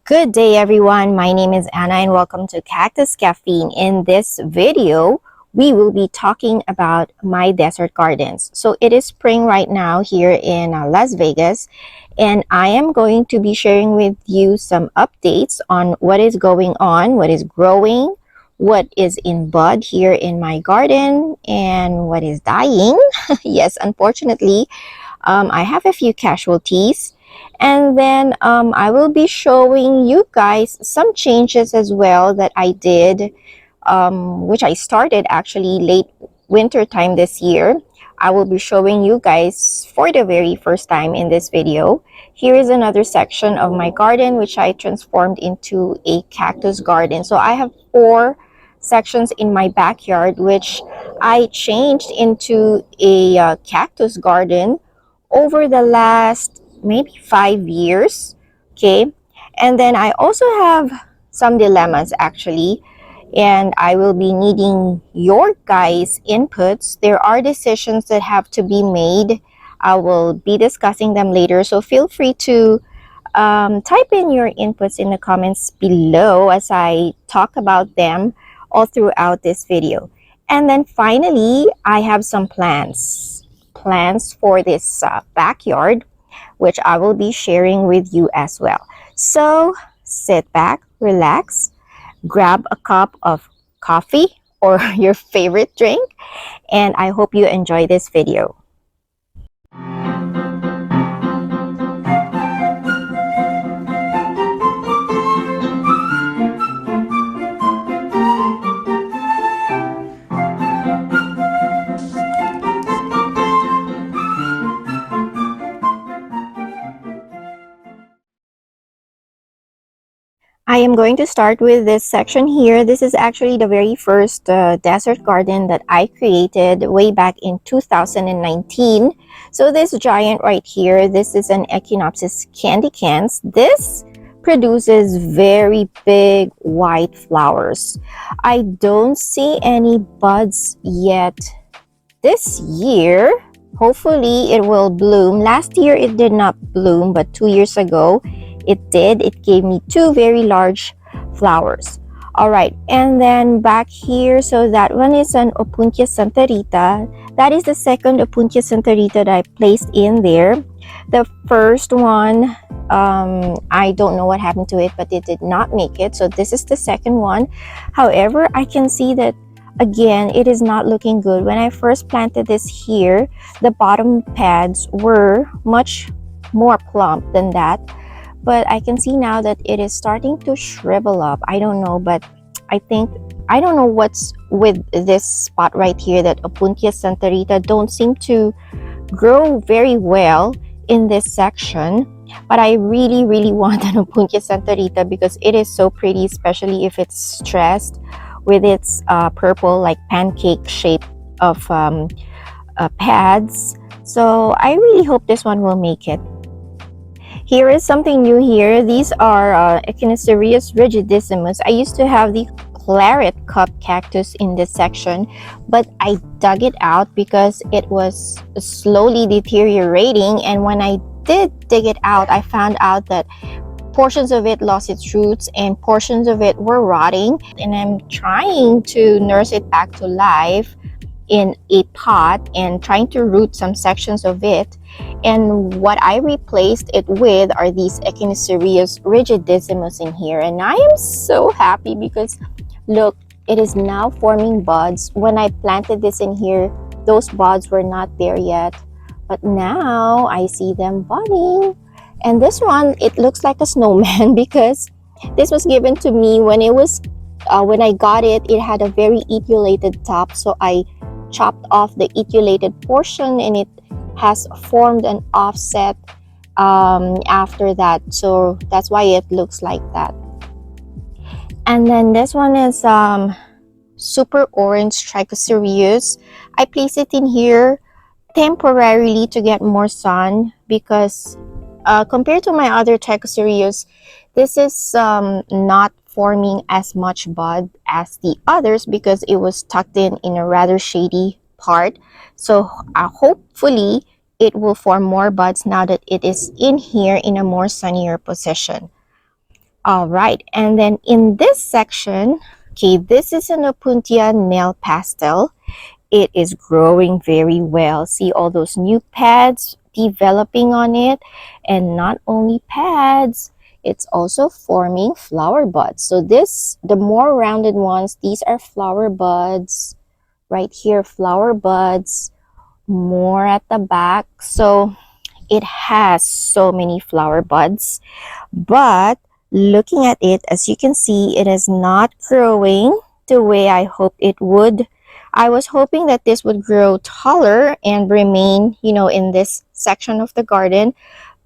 Good day, everyone. My name is Anna and welcome to Cactus Caffeine. In this video, we will be talking about my desert gardens. So it is spring right now here in Las Vegas, and I am going to be sharing with you some updates on what is going on, what is growing, what is in bud here in my garden, and what is dying. Yes, unfortunately, I have a few casualties. And then I will be showing you guys some changes as well that I did, which I started actually late winter time this year. I will be showing you guys for the very first time in this video. Here is another section of my garden which I transformed into a cactus garden. So I have 4 sections in my backyard which I changed into a cactus garden over the last maybe 5 years. Okay, and then I also have some dilemmas actually, and I will be needing your guys inputs. There are decisions that have to be made. I will be discussing them later, so feel free to type in your inputs in the comments below as I talk about them all throughout this video. And then finally, I have some plans for this backyard, which I will be sharing with you as well. So sit back, relax, grab a cup of coffee or your favorite drink, and I hope you enjoy this video. I am going to start with this section here. This is actually the very first desert garden that I created way back in 2019. So this giant right here, this is an Echinopsis candicans. This produces very big white flowers. I don't see any buds yet this year. Hopefully it will bloom. Last year it did not bloom, but 2 years ago it did. It gave me 2 very large flowers. All right, and then back here, so that one is an Opuntia Santa Rita. That is the second Opuntia Santa Rita that I placed in there. The first one, I don't know what happened to it, but it did not make it. So this is the second one. However, I can see that again, it is not looking good. When I first planted this here, the bottom pads were much more plump than that. But I can see now that it is starting to shrivel up. I don't know, but I don't know what's with this spot right here, that Opuntia Santa Rita don't seem to grow very well in this section. But I really want an Opuntia Santa Rita because it is so pretty, especially if it's stressed with its purple like pancake shape of pads. So I really hope this one will make it. Here is something new here. These are Echinocerius rigidissimus. I used to have the claret cup cactus in this section, but I dug it out because it was slowly deteriorating. And when I did dig it out, I found out that portions of it lost its roots and portions of it were rotting. And I'm trying to nurse it back to life in a pot and trying to root some sections of it. And what I replaced it with are these Echinocerius rigidissimus in here. And I am so happy because look, it is now forming buds. When I planted this in here, those buds were not there yet, but now I see them budding. And this one, it looks like a snowman because this was given to me when it was when I got it. It had a very etiolated top, so I chopped off the etiolated portion and it has formed an offset after that, so that's why it looks like that. And then this one is super orange trichocereus. I place it in here temporarily to get more sun because compared to my other trichocereus, this is not forming as much bud as the others because it was tucked in a rather shady part. So hopefully it will form more buds now that it is in here in a more sunnier position. All right, and then in this section, okay, this is an Opuntia nail pastel. It is growing very well. See all those new pads developing on it, and not only pads, it's also forming flower buds. So this, the more rounded ones, these are flower buds right here, flower buds, more at the back. So it has so many flower buds, but looking at it, as you can see, it is not growing the way I hoped it would. I was hoping that this would grow taller and remain, you know, in this section of the garden.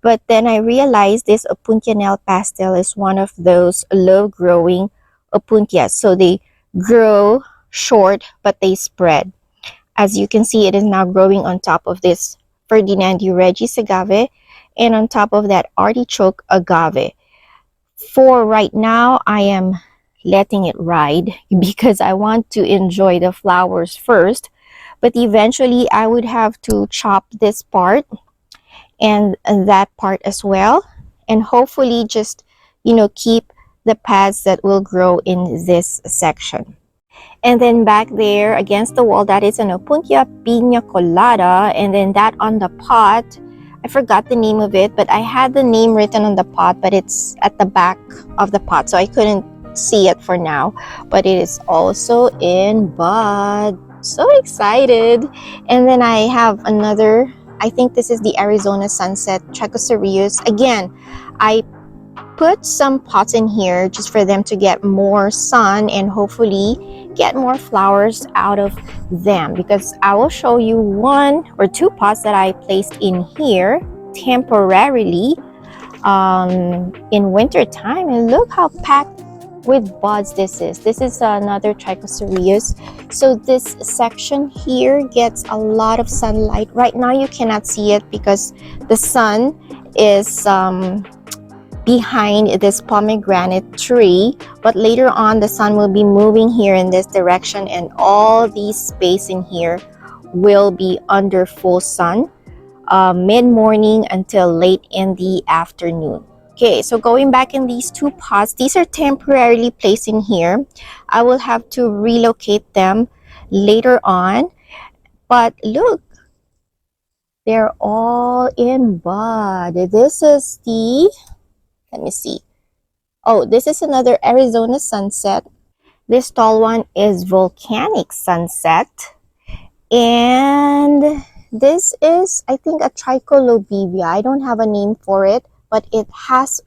But then I realized this Opuntia nail pastel is one of those low-growing Opuntias. So they grow short, but they spread. As you can see, it is now growing on top of this Ferdinandi Regis agave and on top of that artichoke agave. For right now, I am letting it ride because I want to enjoy the flowers first. But eventually, I would have to chop this part and that part as well. And hopefully just, you know, keep the pads that will grow in this section. And then back there against the wall, that is an Opuntia Piña Colada. And then that on the pot, I forgot the name of it, but I had the name written on the pot, but it's at the back of the pot, so I couldn't see it for now. But it is also in bud. So excited. And then I have another, I think this is the Arizona Sunset Trichocereus. Again, I put some pots in here just for them to get more sun and hopefully get more flowers out of them, because I will show you one or two pots that I placed in here temporarily in winter time, and look how packed with buds this is. This is another Trichocereus. So this section here gets a lot of sunlight. Right now you cannot see it because the sun is behind this pomegranate tree, but later on the sun will be moving here in this direction and all these space in here will be under full sun mid-morning until late in the afternoon. Okay, so going back in these two pots, these are temporarily placed in here. I will have to relocate them later on, but look, they're all in bud. This is the, let me see. Oh, this is another Arizona Sunset. This tall one is Volcanic Sunset. And this is, I think, a Tricolobivia. I don't have a name for it, but it has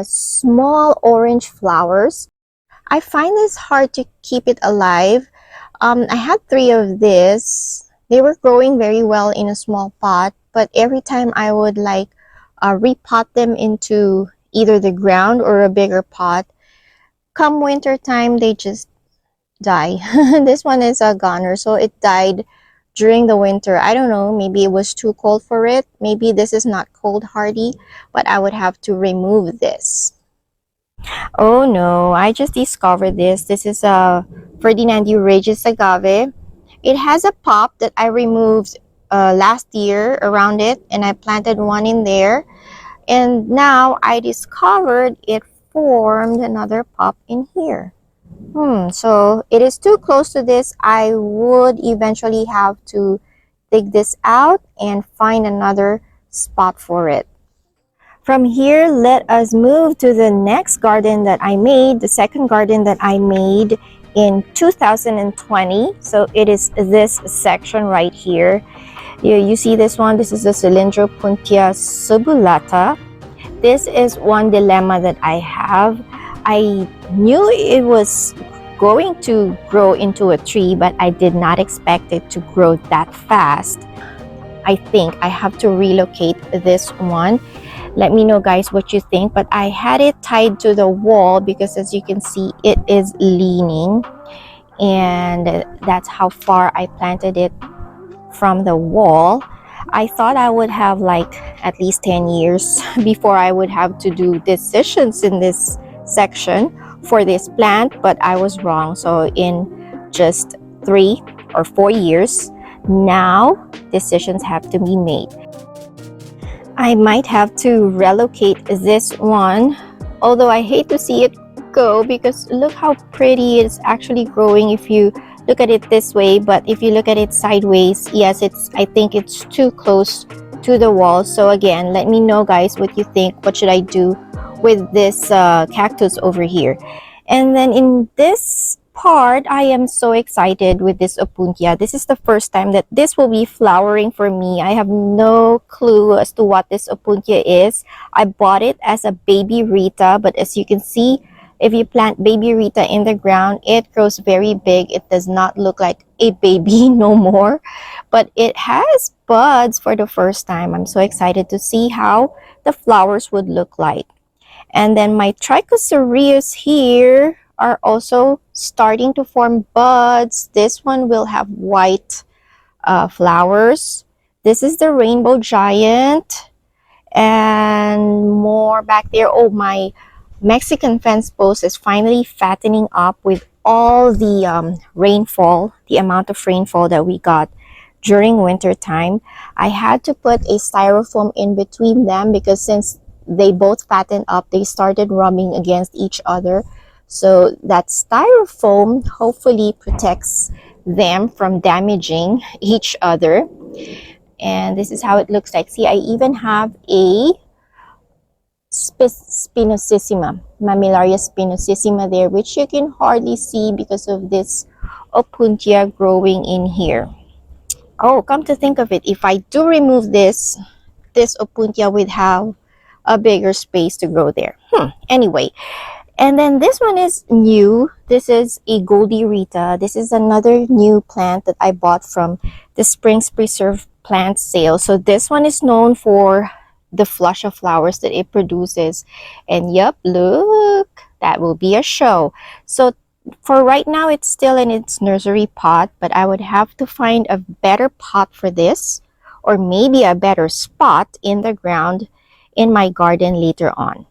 small orange flowers. I find this hard to keep it alive. I had 3 of this. They were growing very well in a small pot, but every time I would like repot them into either the ground or a bigger pot, come winter time they just die. This one is a goner, so it died during the winter. I don't know, maybe it was too cold for it. Maybe this is not cold hardy, but I would have to remove this. Oh no, I just discovered this. This is a Ferdinandi Regis agave. It has a pop that I removed last year around it, and I planted one in there. And now I discovered it formed another pop in here. So it is too close to this. I would eventually have to dig this out and find another spot for it. From here, let us move to the next garden that I made, the second garden that I made in 2020. So it is this section right here. You see this one, this is the Cylindropuntia subulata. This is one dilemma that I have. I knew it was going to grow into a tree, but I did not expect it to grow that fast. I think I have to relocate this one. Let me know, guys, what you think. But I had it tied to the wall because, as you can see, it is leaning, and that's how far I planted it from the wall. I thought I would have like at least 10 years before I would have to do decisions in this section for this plant, but I was wrong. So in just 3 or 4 years now, decisions have to be made. I might have to relocate this one Although I hate to see it go because look how pretty it's actually growing if you look at it this way, but if you look at it sideways, yes, I think it's too close to the wall. So again, let me know guys what you think. What should I do with this cactus over here? And then in this part, I am so excited with this opuntia. This is the first time that this will be flowering for me. I have no clue as to what this opuntia is. I bought it as a baby Rita, but as you can see, if you plant baby Rita in the ground, it grows very big. It does not look like a baby no more, but it has buds for the first time. I'm so excited to see how the flowers would look like. And then my trichocereus here are also starting to form buds. This one will have white flowers. This is the rainbow giant. And more back there. Oh, my Mexican fence post is finally fattening up with all the rainfall, the amount of rainfall that we got during winter time. I had to put a styrofoam in between them because since they both fattened up, they started rubbing against each other. So that styrofoam hopefully protects them from damaging each other. And this is how it looks like. See, I even have a spinosissima, mammillaria spinosissima there, which you can hardly see because of this opuntia growing in here. Oh, come to think of it, if I do remove this opuntia would have a bigger space to grow there. Anyway, and then this one is new. This is a Goldie Rita. This is another new plant that I bought from the Springs Preserve plant sale. So this one is known for the flush of flowers that it produces. And yep, look, that will be a show. So for right now, it's still in its nursery pot, but I would have to find a better pot for this, or maybe a better spot in the ground in my garden later on.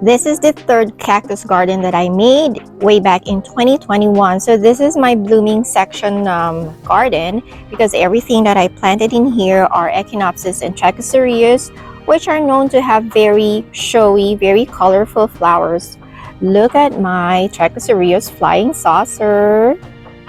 This is the third cactus garden that I made way back in 2021. So this is my blooming section garden, because everything that I planted in here are echinopsis and trichocereus, which are known to have very showy, very colorful flowers. Look at my trichocereus flying saucer.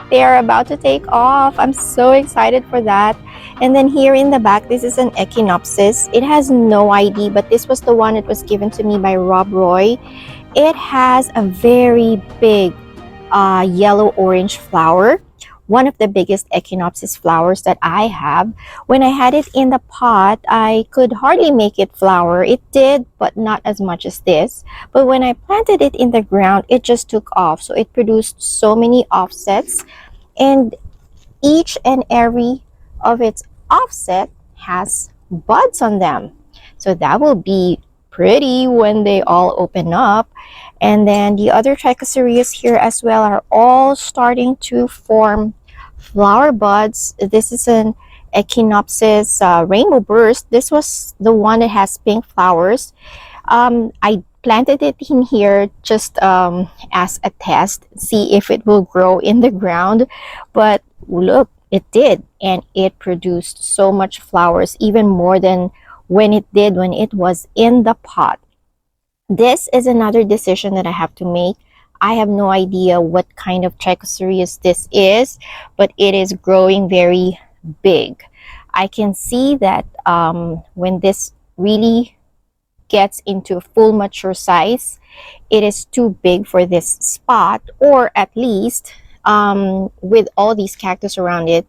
They are about to take off. I'm so excited for that. And then here in the back, this is an echinopsis. It has no ID, but this was the one that was given to me by Rob Roy. It has a very big yellow-orange flower. One of the biggest echinopsis flowers that I have. When I had it in the pot, I could hardly make it flower. It did, but not as much as this. But when I planted it in the ground, it just took off. So it produced so many offsets, and each and every of its offset has buds on them. So that will be pretty when they all open up. And then the other trichocereus here as well are all starting to form flower buds. This is an echinopsis rainbow burst. This was the one that has pink flowers. I planted it in here just as a test, see if it will grow in the ground. But look, it did, and it produced so much flowers, even more than when it did when it was in the pot. This is another decision that I have to make. I have no idea what kind of trichocereus this is, but it is growing very big. I can see that when this really gets into full mature size, it is too big for this spot, or at least with all these cactus around it,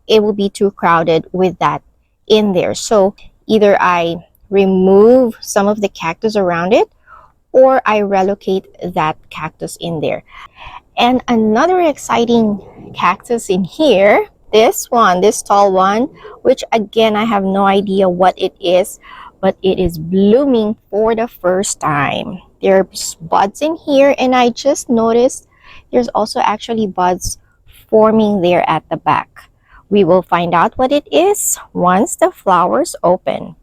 it will be too crowded with that in there. So either I remove some of the cactus around it, or I relocate that cactus in there. And another exciting cactus in here, this one, this tall one, which again, I have no idea what it is, but it is blooming for the first time. There's buds in here, and I just noticed there's also actually buds forming there at the back. We will find out what it is once the flowers open.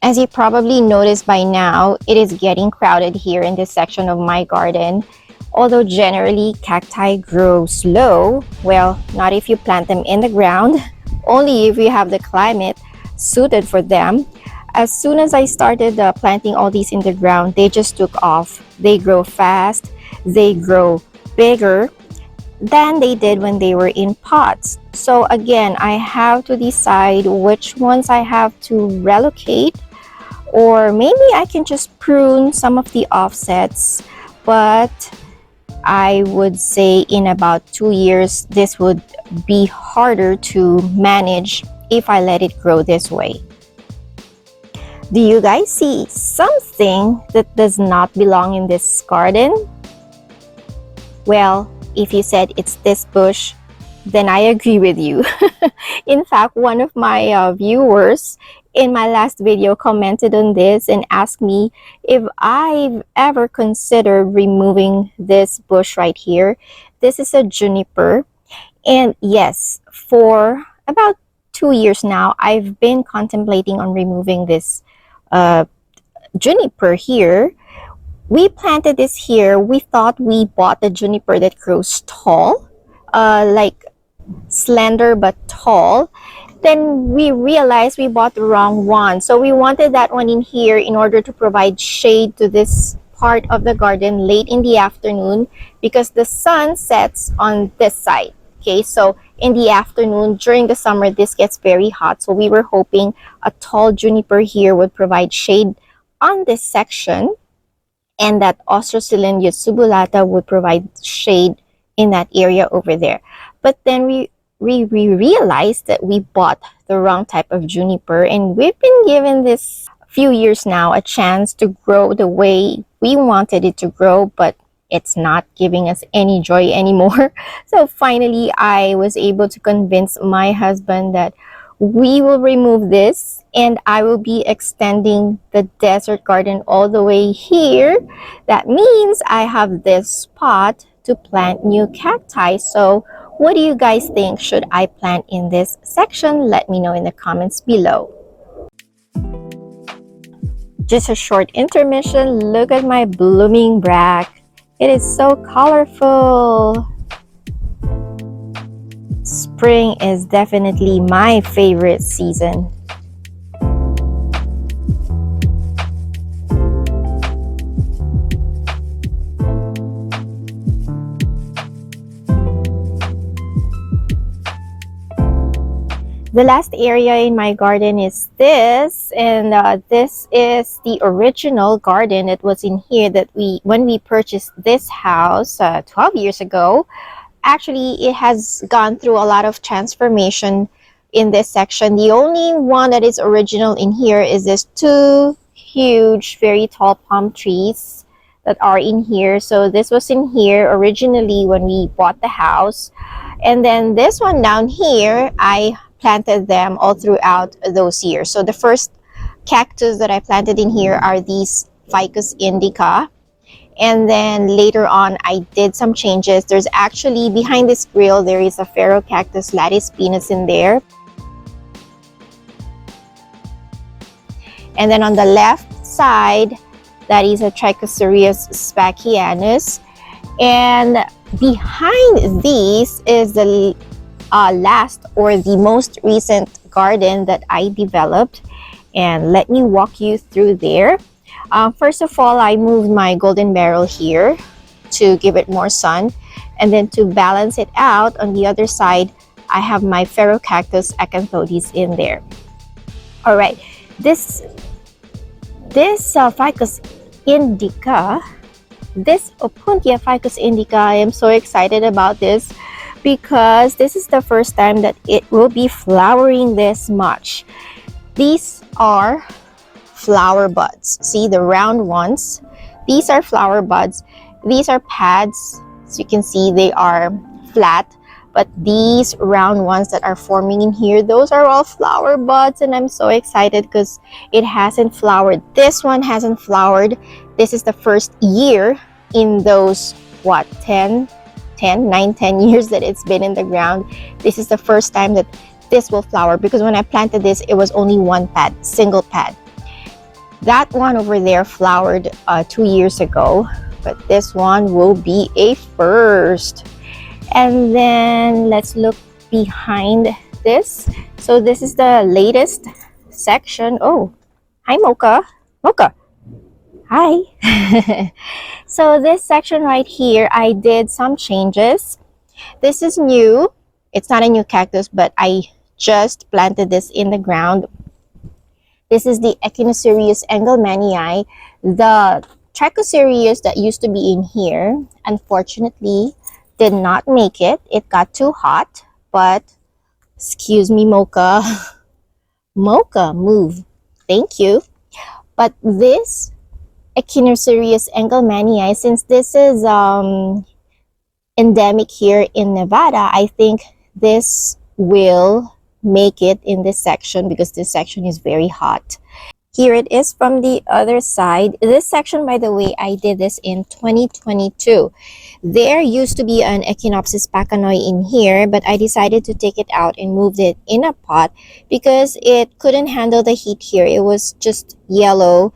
As you probably noticed by now, it is getting crowded here in this section of my garden. Although generally cacti grow slow, well, not if you plant them in the ground, only if you have the climate suited for them. As soon as I started planting all these in the ground, they just took off. They grow fast, they grow bigger than they did when they were in pots. So again, I have to decide which ones I have to relocate, or maybe I can just prune some of the offsets. But I would say in about 2 years, this would be harder to manage if I let it grow this way. Do you guys see something that does not belong in this garden? Well, if you said it's this bush, then I agree with you. In fact, one of my viewers in my last video commented on this and asked me if I've ever considered removing this bush right here. This is a juniper, and yes, for about 2 years now, I've been contemplating on removing this juniper here. We planted this here. We thought we bought the juniper that grows tall, like slender but tall. Then we realized we bought the wrong one. So we wanted that one in here in order to provide shade to this part of the garden late in the afternoon, because the sun sets on this side. Okay, so in the afternoon during the summer, this gets very hot. So we were hoping a tall juniper here would provide shade on this section, and that Austrocylindus subulata would provide shade in that area over there. But then we realized that we bought the wrong type of juniper, and we've been given this few years now a chance to grow the way we wanted it to grow, but it's not giving us any joy anymore. So finally, I was able to convince my husband that we will remove this, and I will be extending the desert garden all the way here. That means I have this spot to plant new cacti. So what do you guys think should I plant in this section? Let me know in the comments below. Just a short intermission. Look at my blooming brack. It is so colorful. Spring is definitely my favorite season. The last area in my garden is this, and this is the original garden that was in here that when we purchased this house 12 years ago. Actually, it has gone through a lot of transformation in this section. The only one that is original in here is this 2 huge, very tall palm trees that are in here. So this was in here originally when we bought the house. And then this one down here, I planted them all throughout those years. So the first cactus that I planted in here are these Ficus indica. And then later on, I did some changes. There's actually, behind this grill, there is a Cactus latispinus in there. And then on the left side, that is a Trichocereus spacianus. And behind these is the last or the most recent garden that I developed. And let me walk you through there. First of all, I moved my golden barrel here to give it more sun, and then to balance it out on the other side, I have my Cactus acanthodes in there. All right, this Ficus indica, this Opuntia Ficus indica, I am so excited about this because this is the first time that it will be flowering this much. These are flower buds. See the round ones? These are flower buds. These are pads. As you can see, they are flat, but these round ones that are forming in here, those are all flower buds, and I'm so excited because it hasn't flowered. This one hasn't flowered. This is the first year in those, what, 9, 10 years that it's been in the ground. This is the first time that this will flower, because when I planted this, it was only one pad, single pad. That one over there flowered 2 years ago, but this one will be a first. And then let's look behind this. So this is the latest section. Oh, Hi, Mocha. Mocha. Hi. So this section right here, I did some changes. This is new. It's not a new cactus, but I just planted this in the ground. This is the Echinocerius engelmannii. The Trichoserius that used to be in here, unfortunately, did not make it. It got too hot, but excuse me, Mocha. Mocha, move. Thank you. But this Echinocerius engelmannii, since this is endemic here in Nevada, I think this will make it in this section because this section is very hot. Here it is from the other side. This section, by the way, I did this in 2022. There used to be an Echinopsis pachanoi in here, but I decided to take it out and moved it in a pot because it couldn't handle the heat here. It was just yellow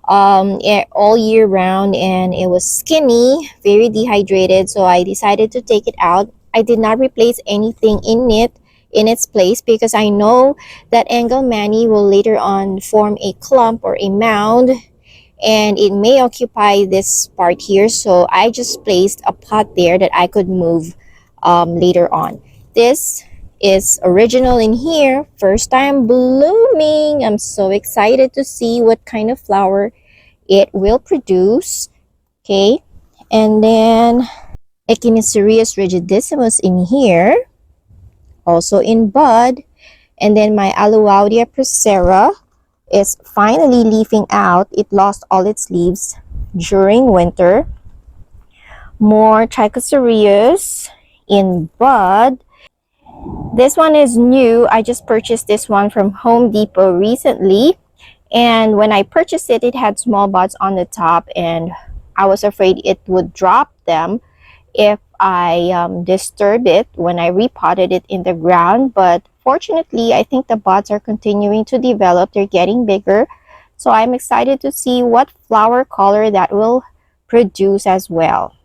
all year round, and it was skinny, very dehydrated, so I decided to take it out. I did not replace anything in its place because I know that engelmannii will later on form a clump or a mound, and it may occupy this part here, so I just placed a pot there that I could move later on. This is original in here, first time blooming. I'm so excited to see what kind of flower it will produce. Okay, and then Echinocerius rigidissimus in here, also in bud. And then my Aluaudia procera is finally leafing out. It lost all its leaves during winter. More Trichoserius in bud. This one is new. I just purchased this one from Home Depot recently, and when I purchased it, it had small buds on the top, and I was afraid it would drop them if I disturb it when I repotted it in the ground. But fortunately, I think the buds are continuing to develop. They're getting bigger, so I'm excited to see what flower color that will produce as well.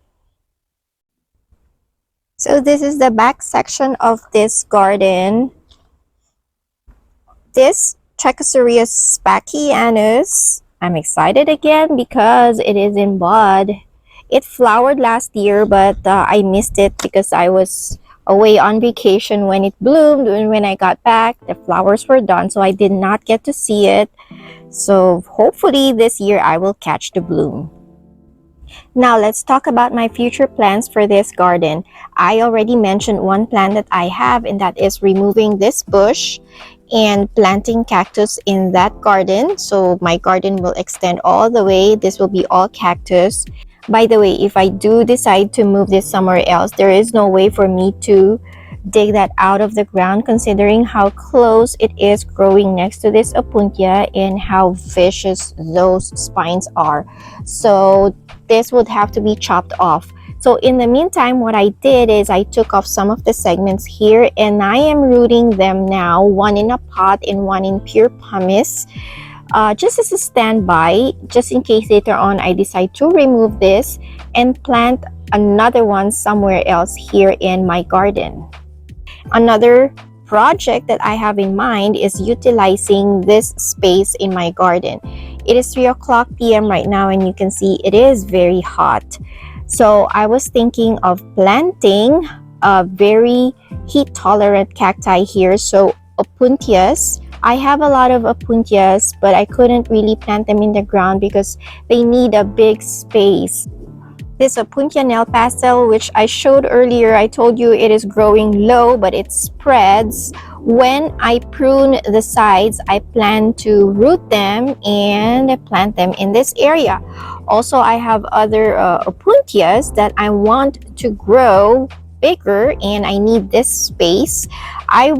So this is the back section of this garden. This Trichoserius spackianus, I'm excited again because it is in bud. It flowered last year, but I missed it because I was away on vacation when it bloomed. And when I got back, the flowers were done, so I did not get to see it. So hopefully this year I will catch the bloom. Now let's talk about my future plans for this garden. I already mentioned one plan that I have, and that is removing this bush and planting cactus in that garden. So my garden will extend all the way. This will be all cactus. By the way, if I do decide to move this somewhere else, there is no way for me to dig that out of the ground, considering how close it is growing next to this opuntia and how vicious those spines are. So this would have to be chopped off. So in the meantime, what I did is I took off some of the segments here, and I am rooting them now, one in a pot and one in pure pumice, just as a standby, just in case later on I decide to remove this and plant another one somewhere else here in my garden. Another project that I have in mind is utilizing this space in my garden. It is 3:00 p.m. right now, and you can see it is very hot. So I was thinking of planting a very heat-tolerant cacti here. So opuntias. I have a lot of opuntias, but I couldn't really plant them in the ground because they need a big space. This opuntia nail pastel, which I showed earlier, I told you it is growing low, but it spreads. When I prune the sides, I plan to root them and plant them in this area. Also, I have other opuntias that I want to grow bigger, and I need this space. I'm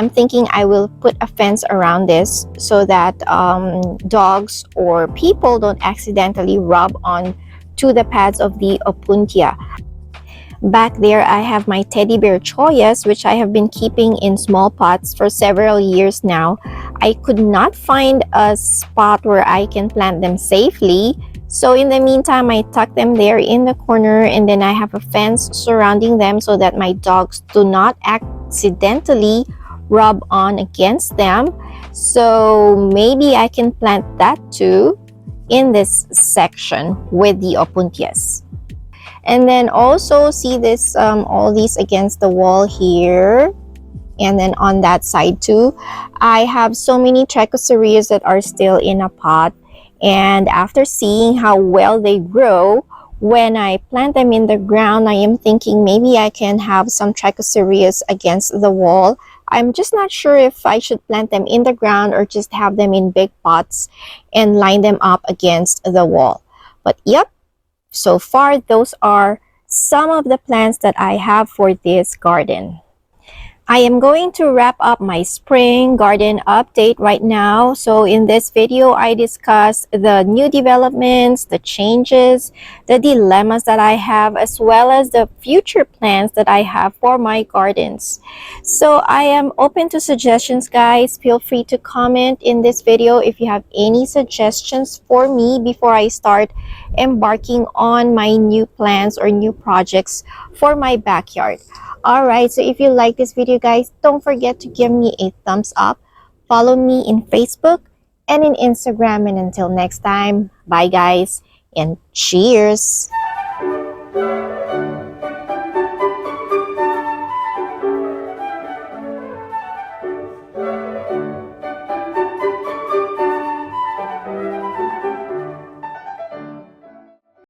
thinking I will put a fence around this so that dogs or people don't accidentally rub on to the pads of the opuntia. Back there, I have my teddy bear choyas, which I have been keeping in small pots for several years now. I could not find a spot where I can plant them safely. So in the meantime, I tuck them there in the corner, and then I have a fence surrounding them so that my dogs do not accidentally rub on against them. So maybe I can plant that too in this section with the opuntias. And then also see this, all these against the wall here. And then on that side too, I have so many trichocereas that are still in a pot. And after seeing how well they grow, when I plant them in the ground, I am thinking maybe I can have some trichocereas against the wall. I'm just not sure if I should plant them in the ground or just have them in big pots and line them up against the wall. But yep, so far those are some of the plants that I have for this garden. I am going to wrap up my spring garden update right now. So in this video, I discussed the new developments, the changes, the dilemmas that I have, as well as the future plans that I have for my gardens. So I am open to suggestions, guys. Feel free to comment in this video if you have any suggestions for me before I start embarking on my new plans or new projects for my backyard. Alright, so if you like this video, guys, don't forget to give me a thumbs up. Follow me in Facebook and in Instagram. And until next time, bye guys, and cheers!